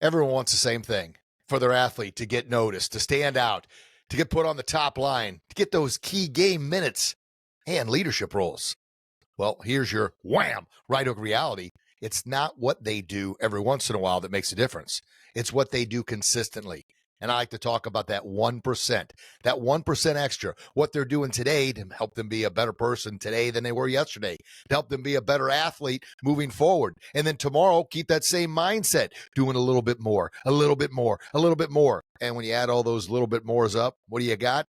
Everyone wants the same thing for their athlete to get noticed, to stand out, to get put on the top line, to get those key game minutes and leadership roles. Well, here's your wham, right hook reality. It's not what they do every once in a while that makes a difference. It's what they do consistently. And I like to talk about that 1%, that 1% extra, what they're doing today to help them be a better person today than they were yesterday, to help them be a better athlete moving forward. And then tomorrow, keep that same mindset, doing a little bit more, a little bit more, a little bit more. And when you add all those little bit mores up, what do you got?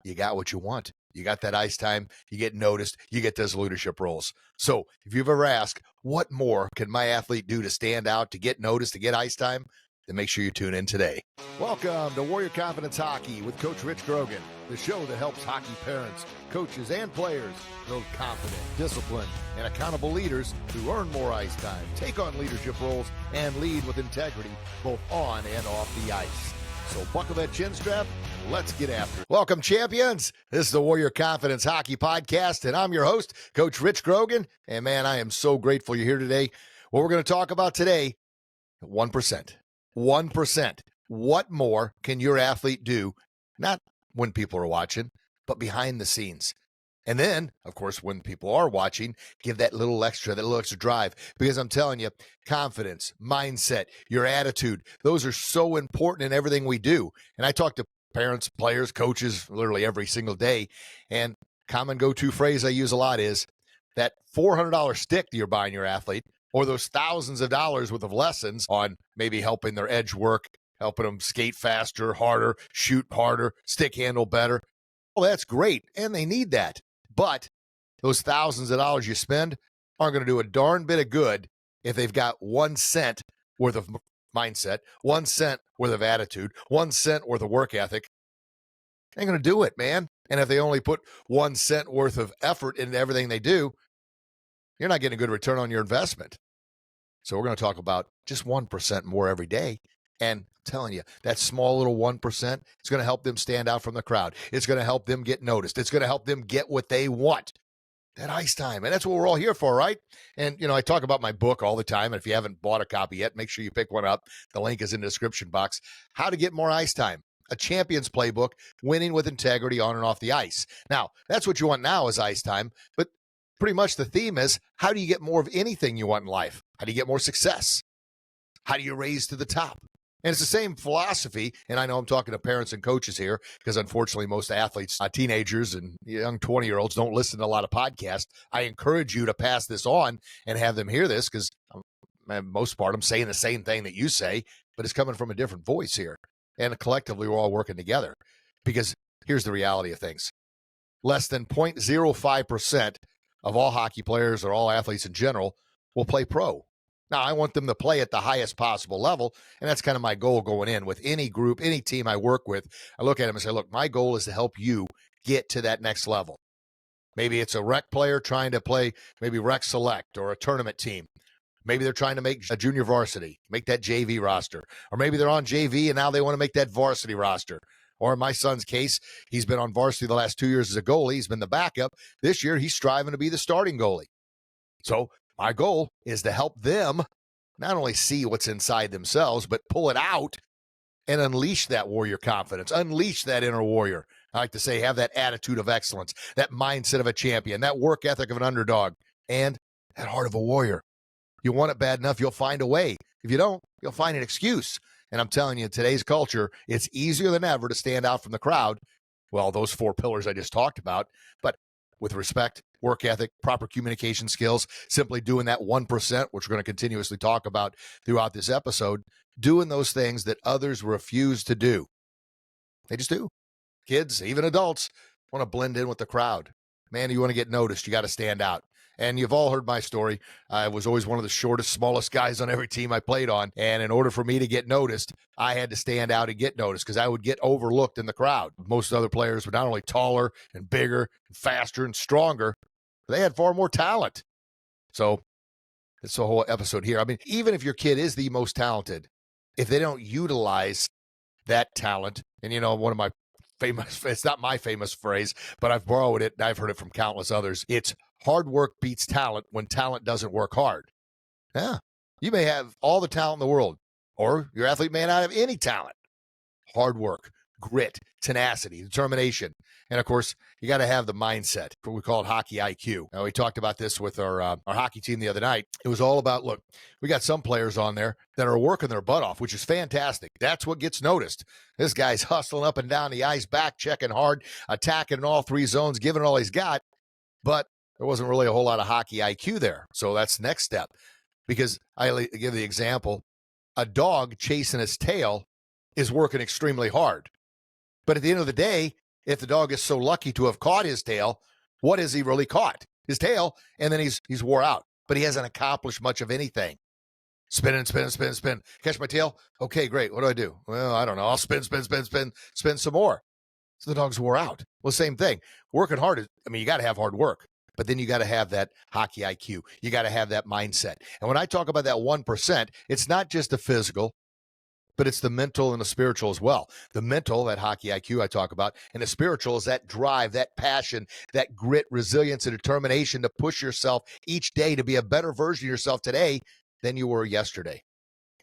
You got what you want. You got that ice time, you get noticed, you get those leadership roles. So if you've ever asked, what more can my athlete do to stand out, to get noticed, to get ice time, then make sure you tune in today. Welcome to Warrior Confidence Hockey with Coach Rich Grogan, the show that helps hockey parents, coaches, and players build confident, disciplined, and accountable leaders who earn more ice time, take on leadership roles, and lead with integrity both on and off the ice. So buckle that chin strap, let's get after it. Welcome, champions. This is the Warrior Confidence Hockey Podcast, and I'm your host, Coach Rich Grogan. And man, I am so grateful you're here today. What we're going to talk about today, 1%. 1%. What more can your athlete do, not when people are watching, but behind the scenes? And then, of course, when people are watching, give that little extra drive. Because I'm telling you, confidence, mindset, your attitude, those are so important in everything we do. And I talk to parents, players, coaches literally every single day. And common go-to phrase I use a lot is that $400 stick that you're buying your athlete, or those thousands of dollars worth of lessons on maybe helping their edge work, helping them skate faster, harder, shoot harder, stick handle better. Well, that's great. And they need that. But those thousands of dollars you spend aren't going to do a darn bit of good if they've got 1 cent worth of mindset, 1 cent worth of attitude, 1 cent worth of work ethic. Ain't going to do it, man. And if they only put 1 cent worth of effort into everything they do, you're not getting a good return on your investment. So we're going to talk about just 1% more every day. And I'm telling you, that small little 1% is going to help them stand out from the crowd. It's going to help them get noticed. It's going to help them get what they want, that ice time. And that's what we're all here for, right? And, I talk about my book all the time. And if you haven't bought a copy yet, make sure you pick one up. The link is in the description box. How to get more ice time. A champion's playbook, winning with integrity on and off the ice. Now, that's what you want now is ice time. But pretty much the theme is, how do you get more of anything you want in life? How do you get more success? How do you raise to the top? And it's the same philosophy, and I know I'm talking to parents and coaches here, because unfortunately most athletes, teenagers and young 20-year-olds don't listen to a lot of podcasts. I encourage you to pass this on and have them hear this, because most part I'm saying the same thing that you say, but it's coming from a different voice here. And collectively we're all working together, because here's the reality of things. Less than 0.05% of all hockey players or all athletes in general will play pro. Now, I want them to play at the highest possible level, and that's kind of my goal going in with any group, any team I work with. I look at them and say, look, my goal is to help you get to that next level. Maybe it's a rec player trying to play maybe rec select or a tournament team. Maybe they're trying to make a junior varsity, make that JV roster. Or maybe they're on JV and now they want to make that varsity roster. Or in my son's case, he's been on varsity the last 2 years as a goalie. He's been the backup. This year, he's striving to be the starting goalie. So my goal is to help them not only see what's inside themselves, but pull it out and unleash that warrior confidence, unleash that inner warrior. I like to say, have that attitude of excellence, that mindset of a champion, that work ethic of an underdog, and that heart of a warrior. You want it bad enough, you'll find a way. If you don't, you'll find an excuse. And I'm telling you, in today's culture, it's easier than ever to stand out from the crowd. Well, those 4 pillars I just talked about, but with respect, work ethic, proper communication skills, simply doing that 1%, which we're going to continuously talk about throughout this episode, doing those things that others refuse to do. They just do. Kids, even adults, want to blend in with the crowd. Man, you want to get noticed, you got to stand out. And you've all heard my story. I was always one of the shortest, smallest guys on every team I played on. And in order for me to get noticed, I had to stand out and get noticed because I would get overlooked in the crowd. Most other players were not only taller and bigger and faster and stronger, but they had far more talent. So it's the whole episode here. I mean, even if your kid is the most talented, if they don't utilize that talent, and one of my it's not my famous phrase, but I've borrowed it and I've heard it from countless others. It's hard work beats talent when talent doesn't work hard. Yeah. You may have all the talent in the world. Or your athlete may not have any talent. Hard work, grit, tenacity, determination. And of course, you got to have the mindset. We call it hockey IQ. Now, we talked about this with our hockey team the other night. It was all about, look, we got some players on there that are working their butt off, which is fantastic. That's what gets noticed. This guy's hustling up and down the ice, back checking hard, attacking in all three zones, giving it all he's got. But there wasn't really a whole lot of hockey IQ there. So that's the next step. Because I give the example, a dog chasing his tail is working extremely hard. But at the end of the day, if the dog is so lucky to have caught his tail, what has he really caught? His tail, and then he's wore out. But he hasn't accomplished much of anything. Spin. Catch my tail? Okay, great. What do I do? Well, I don't know. I'll spin some more. So the dog's wore out. Well, same thing. Working hard, you got to have hard work. But then you got to have that hockey IQ. You got to have that mindset. And when I talk about that 1%, it's not just the physical, but it's the mental and the spiritual as well. The mental, that hockey IQ I talk about, and the spiritual is that drive, that passion, that grit, resilience, and determination to push yourself each day to be a better version of yourself today than you were yesterday.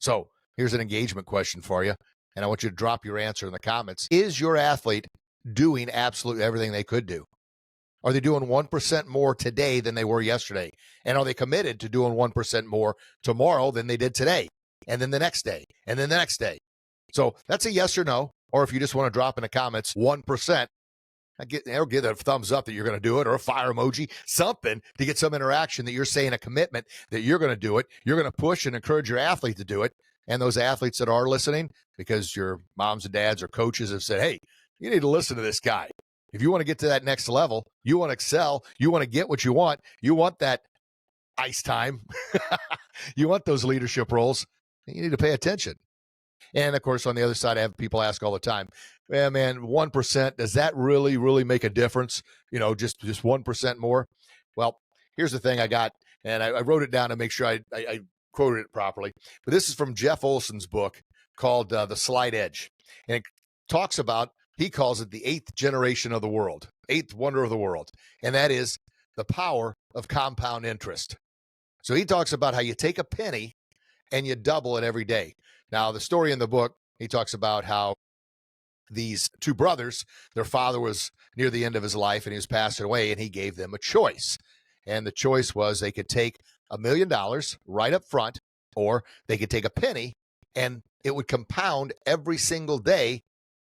So here's an engagement question for you, and I want you to drop your answer in the comments. Is your athlete doing absolutely everything they could do? Are they doing 1% more today than they were yesterday? And are they committed to doing 1% more tomorrow than they did today? And then the next day, and then the next day. So that's a yes or no. Or if you just want to drop in the comments 1%, I'll give a thumbs up that you're going to do it, or a fire emoji, something to get some interaction that you're saying a commitment that you're going to do it. You're going to push and encourage your athlete to do it. And those athletes that are listening, because your moms and dads or coaches have said, hey, you need to listen to this guy. If you want to get to that next level, you want to excel, you want to get what you want that ice time, you want those leadership roles, you need to pay attention. And of course, on the other side, I have people ask all the time, man, 1%, does that really make a difference? Just 1% more? Well, here's the thing I got, and I wrote it down to make sure I quoted it properly. But this is from Jeff Olson's book called The Slight Edge. And it talks about, he calls it the 8th generation of the world, 8th wonder of the world. And that is the power of compound interest. So he talks about how you take a penny and you double it every day. Now, the story in the book, he talks about how these two brothers, their father was near the end of his life and he was passing away, and he gave them a choice. And the choice was they could take $1 million right up front, or they could take a penny and it would compound every single day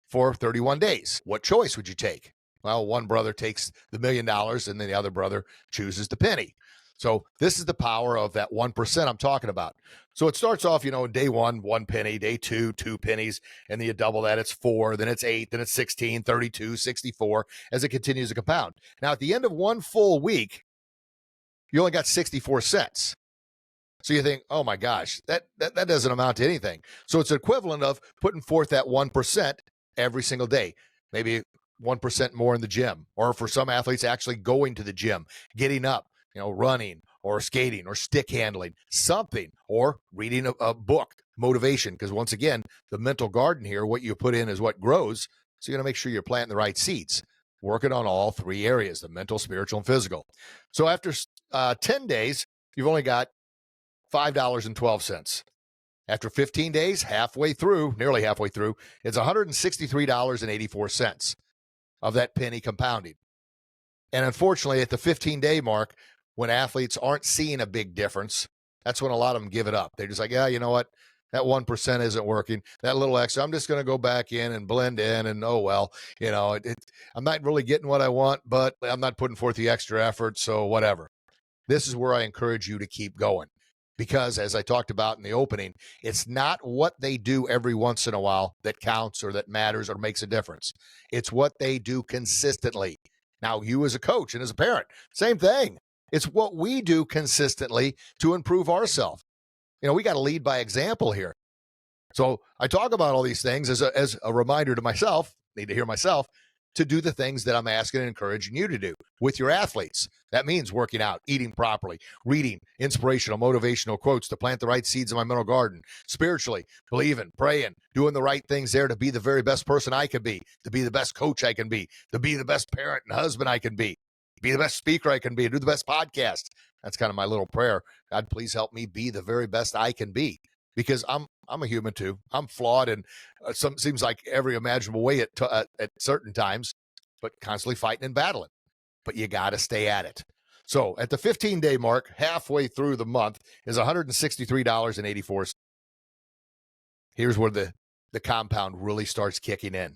for 31 days. What choice would you take? Well, one brother takes the $1 million and then the other brother chooses the penny. So this is the power of that 1% I'm talking about. So it starts off, day 1, 1 penny, day 2, 2 pennies, and then you double that, it's 4, then it's 8, then it's 16, 32, 64, as it continues to compound. Now, at the end of one full week, you only got 64 cents. So you think, oh my gosh, that doesn't amount to anything. So it's equivalent of putting forth that 1% every single day, maybe 1% more in the gym, or for some athletes, actually going to the gym, getting up, running or skating or stick handling, something, or reading a book, motivation. Because once again, the mental garden here, what you put in is what grows. So you're going to make sure you're planting the right seeds, working on all three areas, the mental, spiritual, and physical. So after 10 days, you've only got $5.12. After 15 days, nearly halfway through, it's $163.84 of that penny compounding. And unfortunately, at the 15-day mark, when athletes aren't seeing a big difference, that's when a lot of them give it up. They're just like, yeah, you know what? That 1% isn't working. That little extra, I'm just going to go back in and blend in, and oh, well, I'm not really getting what I want, but I'm not putting forth the extra effort, so whatever. This is where I encourage you to keep going. Because as I talked about in the opening, it's not what they do every once in a while that counts or that matters or makes a difference. It's what they do consistently. Now, you as a coach and as a parent, same thing. It's what we do consistently to improve ourselves. We got to lead by example here. So I talk about all these things as a reminder to myself, need to hear myself, to do the things that I'm asking and encouraging you to do with your athletes. That means working out, eating properly, reading inspirational, motivational quotes to plant the right seeds in my mental garden, spiritually, believing, praying, doing the right things there to be the very best person I can be, to be the best coach I can be, to be the best parent and husband I can be the best speaker I can be, do the best podcast. That's kind of my little prayer. God, please help me be the very best I can be. because I'm a human too. I'm flawed in seems like every imaginable way at certain times, but constantly fighting and battling. But you got to stay at it. So at the 15-day mark, halfway through the month, is $163.84. Here's where the compound really starts kicking in.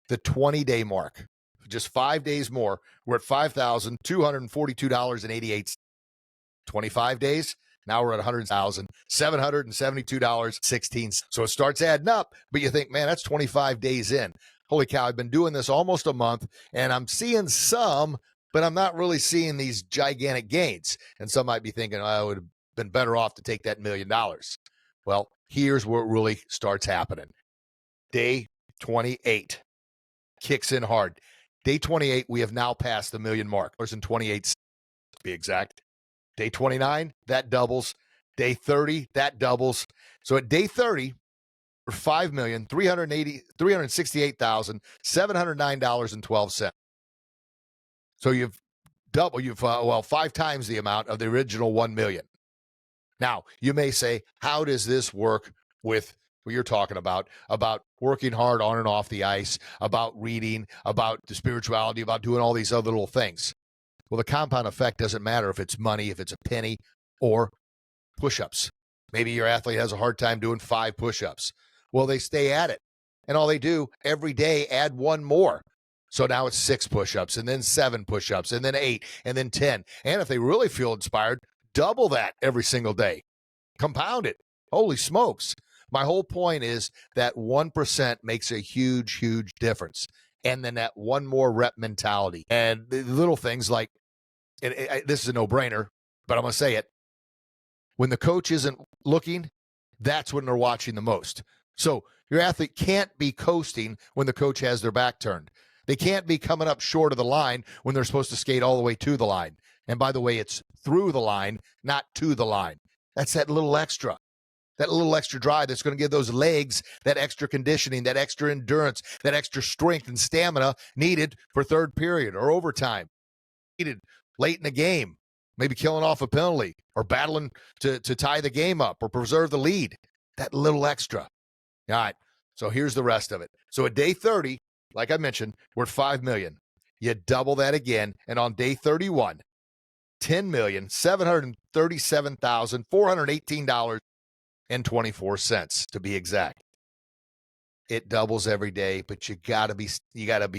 The 20-day mark, just 5 days more, we're at $5,242.88. 25 days, now we're at $100,772.16. So it starts adding up, but you think, man, that's 25 days in. Holy cow, I've been doing this almost a month, and I'm seeing some, but I'm not really seeing these gigantic gains. And some might be thinking, oh, I would have been better off to take that $1 million. Well, here's where it really starts happening. Day 28 kicks in hard. Day 28, we have now passed the $1 million mark. In 28, to be exact. Day 29, that doubles. Day 30, that doubles. So at day 30, we're $5,368,709.12. So you've doubled, 5 times the amount of the original 1 million. Now, you may say, how does this work with what you're talking about working hard on and off the ice, about reading, about the spirituality, about doing all these other little things? Well, the compound effect doesn't matter if it's money, if it's a penny, or push-ups. Maybe your athlete has a hard time doing 5 push-ups. Well, they stay at it. And all they do every day, add 1 more. So now it's 6 push-ups, and then 7 push-ups, and then 8, and then 10. And if they really feel inspired, double that every single day. Compound it. Holy smokes. My whole point is that 1% makes a huge, huge difference. And then that 1 more rep mentality. And the little things like, this is a no-brainer, but I'm going to say it. When the coach isn't looking, that's when they're watching the most. So your athlete can't be coasting when the coach has their back turned. They can't be coming up short of the line when they're supposed to skate all the way to the line. And by the way, it's through the line, not to the line. That's that little extra drive that's going to give those legs that extra conditioning, that extra endurance, that extra strength and stamina needed for third period or overtime. Needed late in the game, maybe killing off a penalty or battling to tie the game up or preserve the lead. That little extra. All right, so here's the rest of it. So at day 30, like I mentioned, we're at 5 million. You double that again, and on day 31, $10,737,418.24 to be exact. It doubles every day, but you gotta be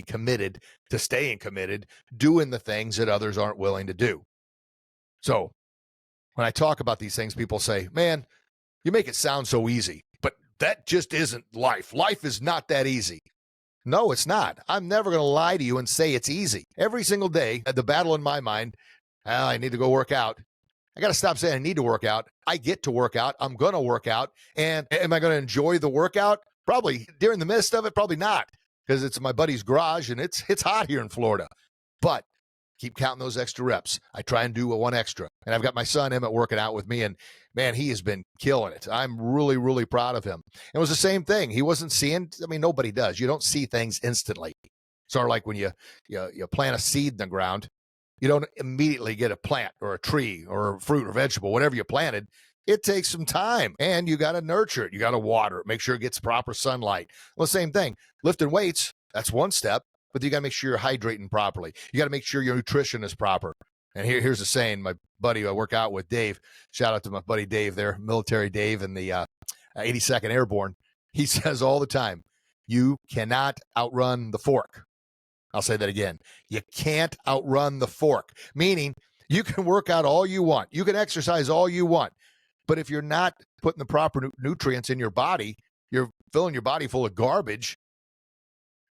committed to staying committed, doing the things that others aren't willing to do. So when I talk about these things, people say, man, you make it sound so easy, but that just isn't life. Life is not that easy. No, it's not. I'm never going to lie to you and say it's easy. Every single day, the battle in my mind, I need to go work out. I got to stop saying I need to work out. I get to work out. I'm going to work out. And am I going to enjoy the workout? Probably during the midst of it, probably not, because it's my buddy's garage and it's hot here in Florida. But keep counting those extra reps. I try and do 1 extra. And I've got my son Emmett working out with me, and man, he has been killing it. I'm really, really proud of him. It was the same thing. He wasn't seeing, nobody does. You don't see things instantly. Sort of like when you plant a seed in the ground, you don't immediately get a plant or a tree or a fruit or vegetable, whatever you planted. It takes some time, and you got to nurture it. You got to water it, make sure it gets proper sunlight. Well, same thing. Lifting weights, that's one step, but you got to make sure you're hydrating properly. You got to make sure your nutrition is proper. And here's a saying, my buddy I work out with, Dave, shout out to my buddy Dave there, military Dave in the 82nd Airborne. He says all the time, you cannot outrun the fork. I'll say that again. You can't outrun the fork, meaning you can work out all you want. You can exercise all you want. But if you're not putting the proper nutrients in your body, you're filling your body full of garbage,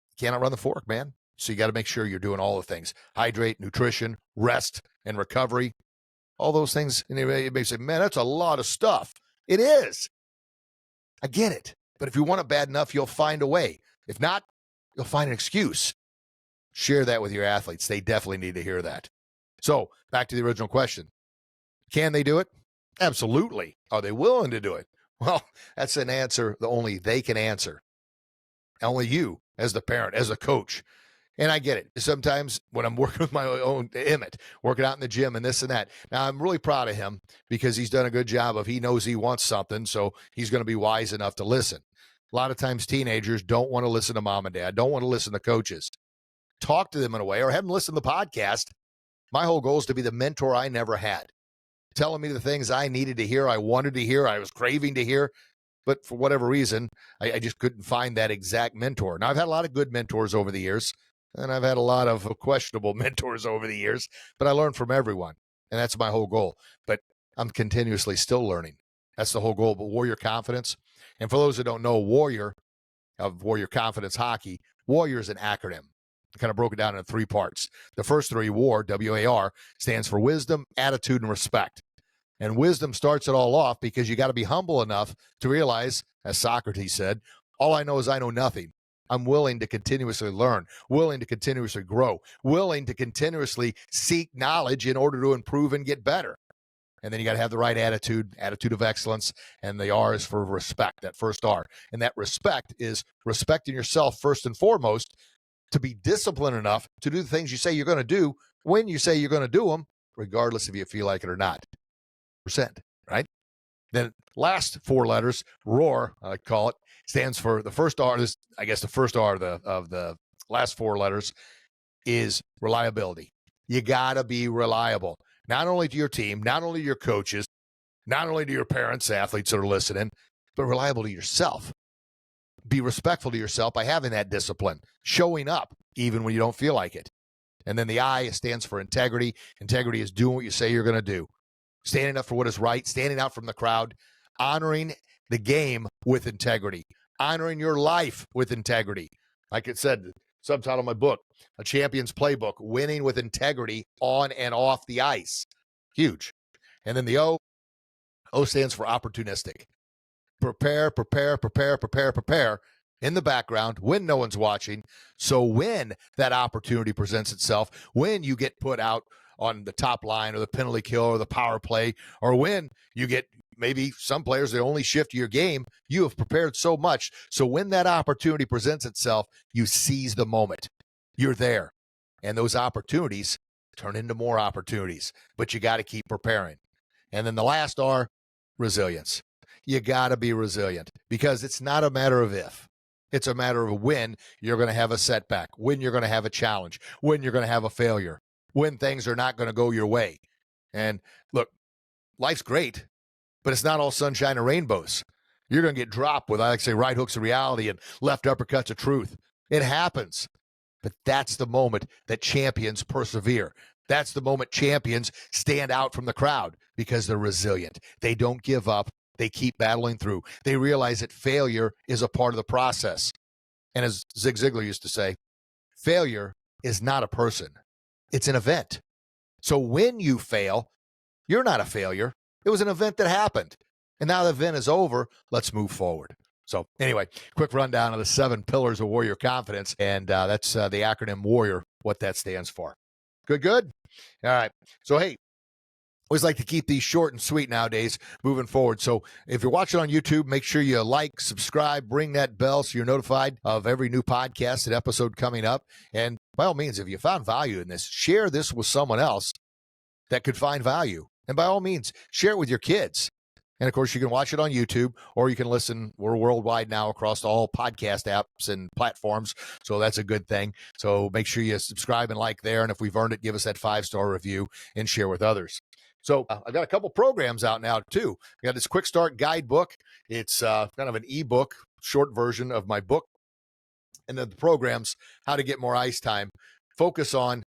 you can't outrun the fork, man. So you got to make sure you're doing all the things. Hydrate, nutrition, rest, and recovery. All those things. And you may say, man, that's a lot of stuff. It is. I get it. But if you want it bad enough, you'll find a way. If not, you'll find an excuse. Share that with your athletes. They definitely need to hear that. So back to the original question. Can they do it? Absolutely. Are they willing to do it? Well, that's an answer that only they can answer. Only you, as the parent, as a coach, And I get it. Sometimes when I'm working with my own Emmett, working out in the gym and this and that. Now, I'm really proud of him because he's done a good job of he knows he wants something, so he's going to be wise enough to listen. A lot of times teenagers don't want to listen to mom and dad, don't want to listen to coaches. Talk to them in a way or have them listen to the podcast. My whole goal is to be the mentor I never had, telling me the things I needed to hear, I wanted to hear, I was craving to hear. But for whatever reason, I just couldn't find that exact mentor. Now, I've had a lot of good mentors over the years, and I've had a lot of questionable mentors over the years, but I learned from everyone, and that's my whole goal. But I'm continuously still learning. That's the whole goal. But Warrior Confidence, and for those that don't know, Warrior of Warrior Confidence Hockey, Warrior is an acronym. I kind of broke it down into 3 parts. The first 3, WAR, W-A-R, stands for wisdom, attitude, and respect. And wisdom starts it all off because you got to be humble enough to realize, as Socrates said, all I know is I know nothing. I'm willing to continuously learn, willing to continuously grow, willing to continuously seek knowledge in order to improve and get better. And then you got to have the right attitude of excellence. And the R is for respect, that first R. And that respect is respecting yourself first and foremost, to be disciplined enough to do the things you say you're going to do when you say you're going to do them, regardless if you feel like it or not. Percent, right? Then last 4 letters, ROAR, I call it, stands for the first R. This, I guess, the first R of the last 4 letters is reliability. You gotta be reliable, not only to your team, not only to your coaches, not only to your parents, athletes that are listening, but reliable to yourself. Be respectful to yourself by having that discipline, showing up even when you don't feel like it. And then the I stands for integrity. Integrity is doing what you say you're going to do. Standing up for what is right, standing out from the crowd, honoring the game with integrity, honoring your life with integrity. Like it said, subtitle of my book, A Champion's Playbook, winning with integrity on and off the ice. Huge. And then the O stands for opportunistic. Prepare in the background when no one's watching. So when that opportunity presents itself, when you get put out on the top line or the penalty kill or the power play, or when you get maybe some players, the only shift to your game, you have prepared so much. So when that opportunity presents itself, you seize the moment. You're there. And those opportunities turn into more opportunities, but you got to keep preparing. And then the last R, resilience. You got to be resilient because it's not a matter of if. It's a matter of when you're going to have a setback, when you're going to have a challenge, when you're going to have a failure, when things are not going to go your way. And look, life's great, but it's not all sunshine and rainbows. You're going to get dropped with, I like to say, right hooks of reality and left uppercuts of truth. It happens. But that's the moment that champions persevere. That's the moment champions stand out from the crowd because they're resilient. They don't give up. They keep battling through. They realize that failure is a part of the process. And as Zig Ziglar used to say, failure is not a person. It's an event. So when you fail, you're not a failure. It was an event that happened. And now the event is over. Let's move forward. So anyway, quick rundown of the 7 pillars of Warrior Confidence. And that's the acronym Warrior, what that stands for. Good? All right. So, hey, always like to keep these short and sweet nowadays moving forward. So if you're watching on YouTube, make sure you like, subscribe, ring that bell so you're notified of every new podcast and episode coming up. And by all means, if you found value in this, share this with someone else that could find value. And by all means, share it with your kids. And of course, you can watch it on YouTube or you can listen. We're worldwide now across all podcast apps and platforms. So that's a good thing. So make sure you subscribe and like there. And if we've earned it, give us that 5-star review and share with others. So I've got a couple programs out now too. I got this quick start guidebook. It's kind of an ebook, short version of my book. And then the programs, how to get more ice time, focus on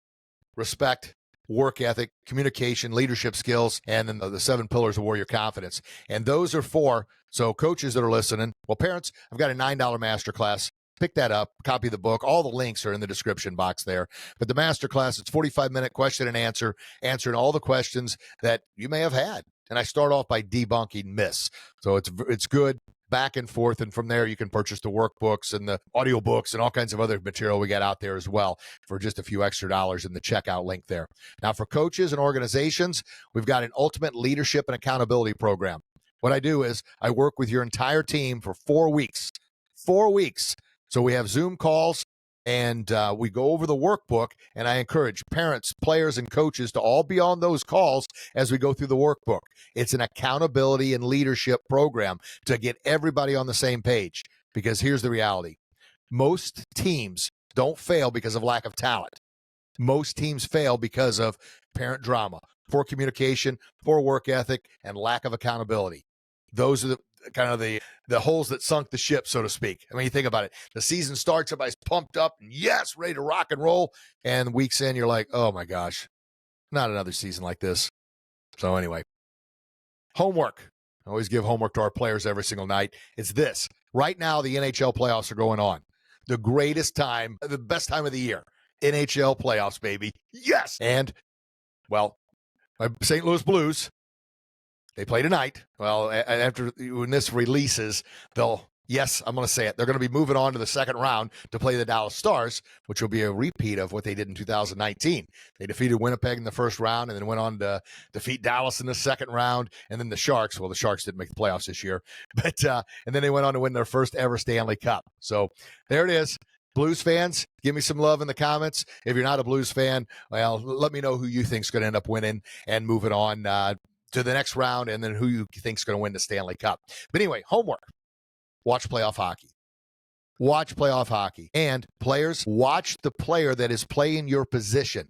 respect, work ethic, communication, leadership skills, and then the 7 pillars of Warrior Confidence. And those are for, so coaches that are listening, well, parents, I've got a $9 masterclass. Pick that up, copy the book. All the links are in the description box there. But the masterclass, it's 45-minute question and answer, answering all the questions that you may have had. And I start off by debunking myths. So it's good. Back and forth, and from there you can purchase the workbooks and the audiobooks and all kinds of other material we got out there as well for just a few extra dollars in the checkout link there. Now for coaches and organizations, we've got an ultimate leadership and accountability program. What I do is I work with your entire team for 4 weeks. 4 weeks. So we have Zoom calls And we go over the workbook, and I encourage parents, players, and coaches to all be on those calls as we go through the workbook. It's an accountability and leadership program to get everybody on the same page, because here's the reality. Most teams don't fail because of lack of talent. Most teams fail because of parent drama, poor communication, poor work ethic, and lack of accountability. Those are the holes that sunk the ship, so to speak. I mean, you think about it. The season starts, everybody's pumped up and yes, ready to rock and roll. And weeks in, you're like, oh my gosh, not another season like this. So anyway, homework. I always give homework to our players every single night. It's this. Right now, the NHL playoffs are going on. The greatest time, the best time of the year. NHL playoffs, baby. Yes. And, well, my St. Louis Blues, they play tonight. Well, after when this releases, I'm going to say it. They're going to be moving on to the second round to play the Dallas Stars, which will be a repeat of what they did in 2019. They defeated Winnipeg in the first round and then went on to defeat Dallas in the second round. And then the Sharks, well, the Sharks didn't make the playoffs this year, but and then they went on to win their first ever Stanley Cup. So there it is. Blues fans, give me some love in the comments. If you're not a Blues fan, well, let me know who you think is going to end up winning and moving on to the next round, and then who you think is going to win the Stanley Cup. But anyway, homework. Watch playoff hockey. Watch playoff hockey. And players, watch the player that is playing your position.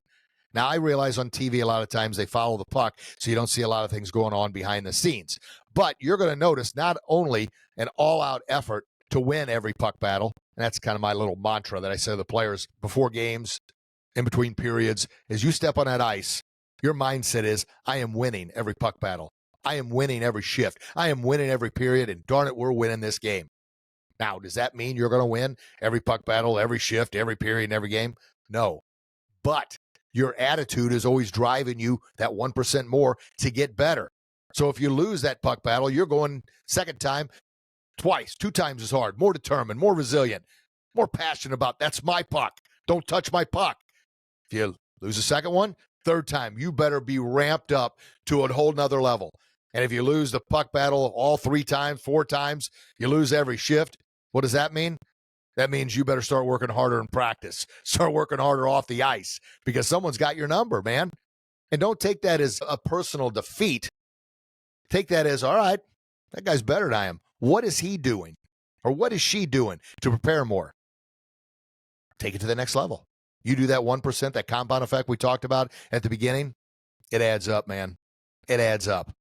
Now, I realize on TV a lot of times they follow the puck, so you don't see a lot of things going on behind the scenes. But you're going to notice not only an all-out effort to win every puck battle, and that's kind of my little mantra that I say to the players before games, in between periods, is you step on that ice, your mindset is, I am winning every puck battle. I am winning every shift. I am winning every period, and darn it, we're winning this game. Now, does that mean you're going to win every puck battle, every shift, every period, and every game? No. But your attitude is always driving you that 1% more to get better. So if you lose that puck battle, you're going second time, twice, 2 times as hard, more determined, more resilient, more passionate about, that's my puck. Don't touch my puck. If you lose the second one, third time, you better be ramped up to a whole nother level. And if you lose the puck battle all 3 times, 4 times, you lose every shift, what does that mean? That means you better start working harder in practice. Start working harder off the ice because someone's got your number, man. And don't take that as a personal defeat. Take that as, all right, that guy's better than I am. What is he doing? Or what is she doing to prepare more? Take it to the next level. You do that 1%, that compound effect we talked about at the beginning, it adds up, man. It adds up.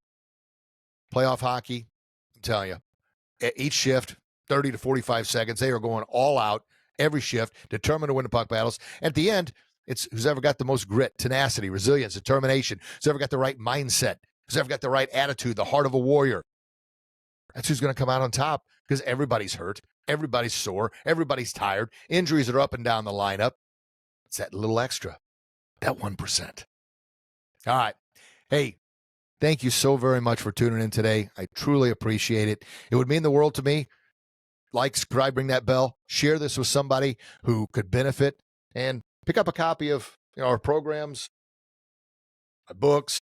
Playoff hockey, I'm telling you, each shift, 30 to 45 seconds, they are going all out every shift, determined to win the puck battles. At the end, it's who's ever got the most grit, tenacity, resilience, determination, who's ever got the right mindset, who's ever got the right attitude, the heart of a warrior. That's who's going to come out on top because everybody's hurt, everybody's sore, everybody's tired, injuries are up and down the lineup. It's that little extra, that 1%. All right. Hey, thank you so very much for tuning in today. I truly appreciate it. It would mean the world to me. Like, subscribe, ring that bell, share this with somebody who could benefit, and pick up a copy of our programs, our books.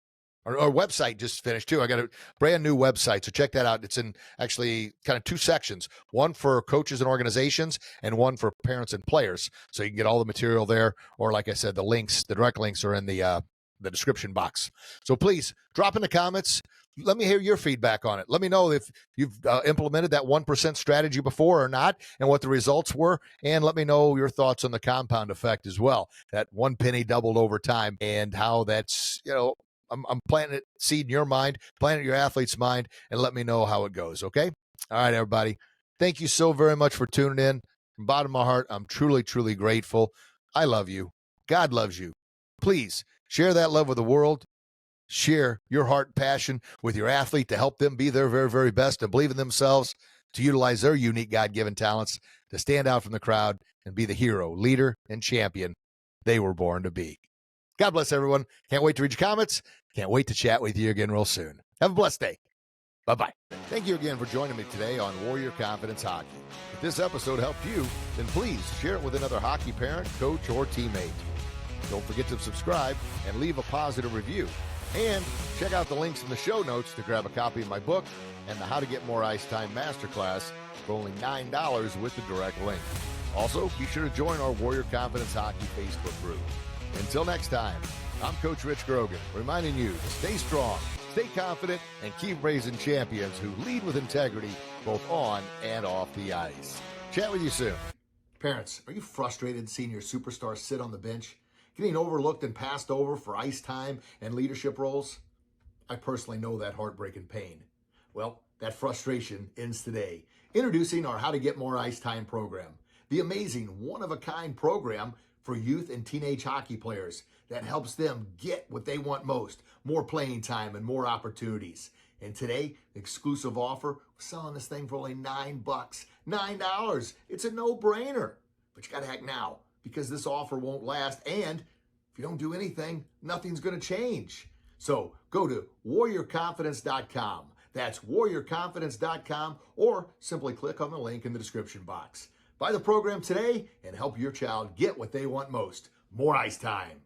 Our website just finished, too. I got a brand new website, so check that out. It's in actually kind of 2 sections, one for coaches and organizations and one for parents and players. So you can get all the material there, or like I said, the direct links are in the description box. So please, drop in the comments. Let me hear your feedback on it. Let me know if you've implemented that 1% strategy before or not and what the results were. And let me know your thoughts on the compound effect as well, that 1 penny doubled over time and how that's, I'm planting it seed in your mind, planting your athlete's mind, and let me know how it goes, okay? All right, everybody. Thank you so very much for tuning in. From the bottom of my heart, I'm truly, truly grateful. I love you. God loves you. Please share that love with the world. Share your heart and passion with your athlete to help them be their very, very best and believe in themselves, to utilize their unique God-given talents, to stand out from the crowd and be the hero, leader, and champion they were born to be. God bless everyone. Can't wait to read your comments. Can't wait to chat with you again real soon. Have a blessed day. Bye-bye. Thank you again for joining me today on Warrior Confidence Hockey. If this episode helped you, then please share it with another hockey parent, coach, or teammate. Don't forget to subscribe and leave a positive review. And check out the links in the show notes to grab a copy of my book and the How to Get More Ice Time Masterclass for only $9 with the direct link. Also, be sure to join our Warrior Confidence Hockey Facebook group. Until next time, I'm Coach Rich Grogan, reminding you to stay strong, stay confident, and keep raising champions who lead with integrity both on and off the ice. Chat with you soon. Parents, are you frustrated seeing your superstar sit on the bench, getting overlooked and passed over for ice time and leadership roles? I personally know that heartbreaking pain. Well, that frustration ends today. Introducing our How to Get More Ice Time program, the amazing one-of-a-kind program for youth and teenage hockey players that helps them get what they want most, more playing time and more opportunities. And today, exclusive offer, we're selling this thing for only $9. $9. It's a no-brainer. But you got to act now because this offer won't last. And if you don't do anything, nothing's going to change. So go to warriorconfidence.com. That's warriorconfidence.com, or simply click on the link in the description box. Buy the program today and help your child get what they want most, more ice time.